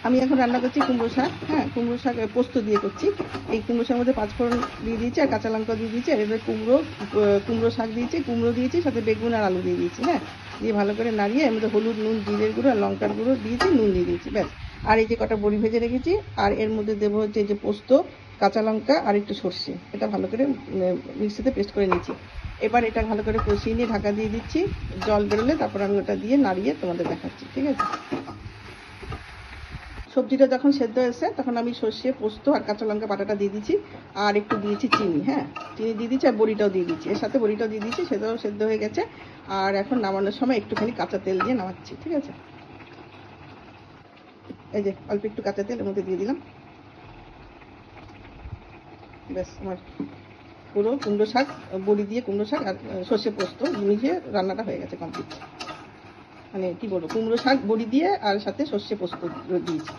আমি এখন রান্না করছি কুমড়ো শাক। হ্যাঁ, কুমড়ো শাক পোস্ত দিয়ে করছি। এই কুমড়ো শাকের মধ্যে 5 ফোড়ন দিয়ে দিয়েছি আর কাঁচা লঙ্কা দিয়ে দিয়েছি। আর এবার কুমড়ো শাক দিয়েছি, কুমড়ো দিয়েছি, সাথে বেগুন আর আলু দিয়ে দিয়েছি। হ্যাঁ, দিয়ে ভালো করে নাড়িয়ে এর মধ্যে হলুদ, নুন, জিরের গুঁড়ো আর লঙ্কার গুঁড়ো দিয়েছি, নুন দিয়ে দিয়েছি, ব্যাস। আর এই যে কটা বড়ি ভেজে রেখেছি, আর এর মধ্যে দেবো হচ্ছে এই যে পোস্ত, কাঁচা লঙ্কা আর একটু সর্ষে। এটা ভালো করে মিক্সিতে পেস্ট করে নিয়েছি। এবার এটা ভালো করে কষিয়ে নিয়ে ঢাকা দিয়ে দিচ্ছি। জল বেরোলে তারপর আমি ওটা দিয়ে নাড়িয়ে তোমাদের দেখাচ্ছি, ঠিক আছে? সবজিটা যখন সেদ্ধ হয়েছে তখন আমি সর্ষে, পোস্ত আর কাঁচা লঙ্কা বাটাটা দিয়ে দিচ্ছি। আর একটু দিয়েছি চিনি। হ্যাঁ, চিনি দিয়ে দিচ্ছি আর বড়িটাও দিয়ে দিচ্ছি, এর সাথে বড়িটাও দিয়ে দিচ্ছি। সেটাও সেদ্ধ হয়ে গেছে। আর এখন নামানোর সময় একটুখানি কাঁচা তেল দিয়ে নামাচ্ছি, ঠিক আছে? এই যে অল্প একটু কাঁচা তেল এর মধ্যে দিয়ে দিলাম, ব্যাস। আমার পুরো কুমড়ো শাক, বড়ি দিয়ে কুমড়ো শাক আর সর্ষে পোস্ত মিশিয়ে রান্নাটা হয়ে গেছে কমপ্লিট। মানে কি বলবো, কুমড়ো শাক বড়ি দিয়ে আর সাথে সর্ষে পোস্ত দিয়েছি।